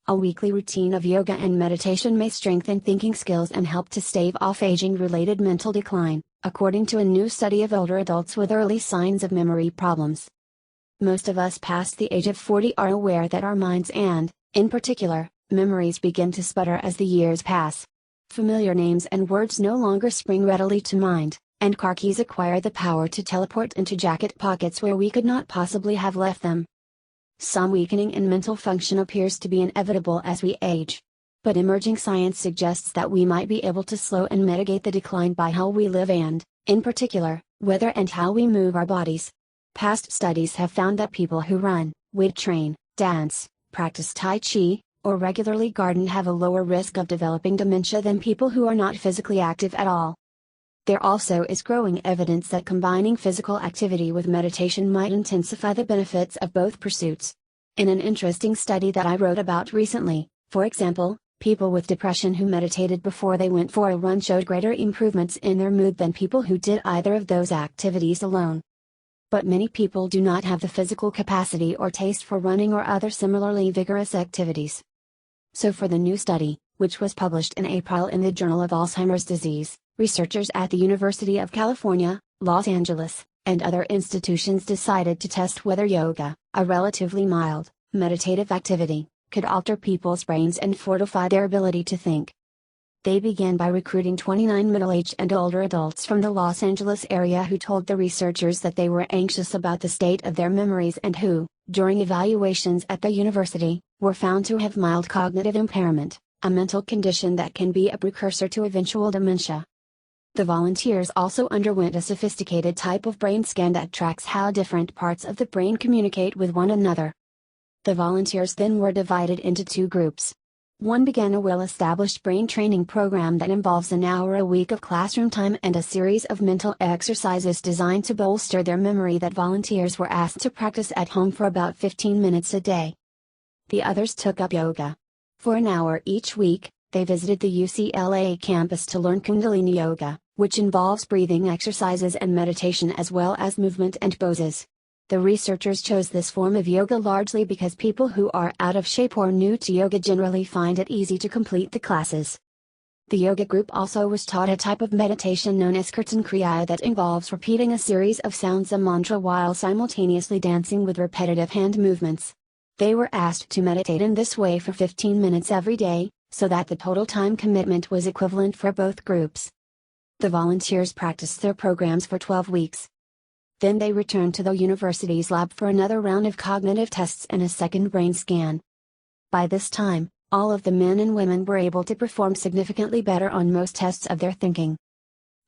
A weekly routine of yoga and meditation may strengthen thinking skills and help to stave off aging-related mental decline, according to a new study of older adults with early signs of memory problems. Most of us past the age of 40 are aware that our minds and, in particular, memories begin to sputter as the years pass. Familiar names and words no longer spring readily to mind, and car keys acquire the power to teleport into jacket pockets where we could not possibly have left them. Some weakening in mental function appears to be inevitable as we age. But emerging science suggests that we might be able to slow and mitigate the decline by how we live and, in particular, whether and how we move our bodies. Past studies have found that people who run, weight train, dance, practice Tai Chi, or regularly garden have a lower risk of developing dementia than people who are not physically active at all. There also is growing evidence that combining physical activity with meditation might intensify the benefits of both pursuits. In an interesting study that I wrote about recently, for example, people with depression who meditated before they went for a run showed greater improvements in their mood than people who did either of those activities alone. But many people do not have the physical capacity or taste for running or other similarly vigorous activities. So for the new study, which was published in April in the Journal of Alzheimer's Disease, researchers at the University of California, Los Angeles, and other institutions decided to test whether yoga, a relatively mild, meditative activity, could alter people's brains and fortify their ability to think. They began by recruiting 29 middle-aged and older adults from the Los Angeles area who told the researchers that they were anxious about the state of their memories and who, during evaluations at the university, were found to have mild cognitive impairment, a mental condition that can be a precursor to eventual dementia. The volunteers also underwent a sophisticated type of brain scan that tracks how different parts of the brain communicate with one another. The volunteers then were divided into two groups. One began a well-established brain training program that involves an hour a week of classroom time and a series of mental exercises designed to bolster their memory that volunteers were asked to practice at home for about 15 minutes a day. The others took up yoga. For an hour each week, they visited the UCLA campus to learn Kundalini Yoga, which involves breathing exercises and meditation as well as movement and poses. The researchers chose this form of yoga largely because people who are out of shape or new to yoga generally find it easy to complete the classes. The yoga group also was taught a type of meditation known as Kirtan Kriya that involves repeating a series of sounds, a mantra, while simultaneously dancing with repetitive hand movements. They were asked to meditate in this way for 15 minutes every day, so that the total time commitment was equivalent for both groups. The volunteers practiced their programs for 12 weeks. Then they returned to the university's lab for another round of cognitive tests and a second brain scan. By this time, all of the men and women were able to perform significantly better on most tests of their thinking.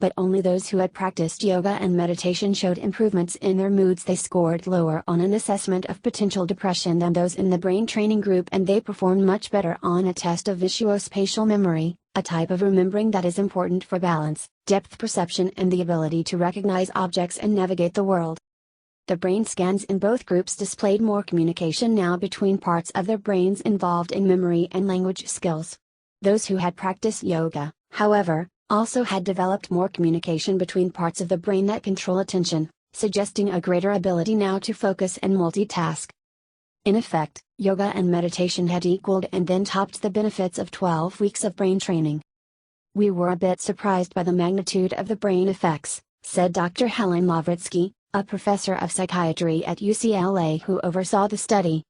But only those who had practiced yoga and meditation showed improvements in their moods. They scored lower on an assessment of potential depression than those in the brain training group, and they performed much better on a test of visuospatial memory, a type of remembering that is important for balance, depth perception, and the ability to recognize objects and navigate the world. The brain scans in both groups displayed more communication now between parts of their brains involved in memory and language skills. Those who had practiced yoga, however, also had developed more communication between parts of the brain that control attention, suggesting a greater ability now to focus and multitask. In effect, yoga and meditation had equaled and then topped the benefits of 12 weeks of brain training. We were a bit surprised by the magnitude of the brain effects, said Dr. Helen Lavritsky, a professor of psychiatry at UCLA who oversaw the study.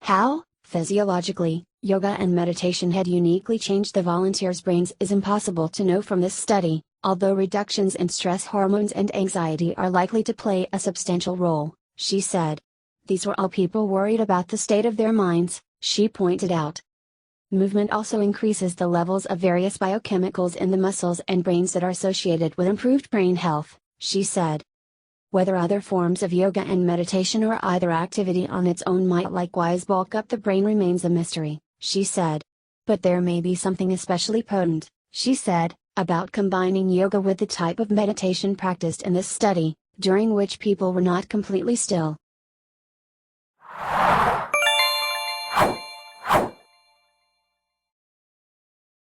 How, physiologically, yoga and meditation had uniquely changed the volunteers' brains is impossible to know from this study, although reductions in stress hormones and anxiety are likely to play a substantial role, she said. These were all people worried about the state of their minds, she pointed out. Movement also increases the levels of various biochemicals in the muscles and brains that are associated with improved brain health, she said. Whether other forms of yoga and meditation or either activity on its own might likewise bulk up the brain remains a mystery, she said. But there may be something especially potent, she said, about combining yoga with the type of meditation practiced in this study, during which people were not completely still,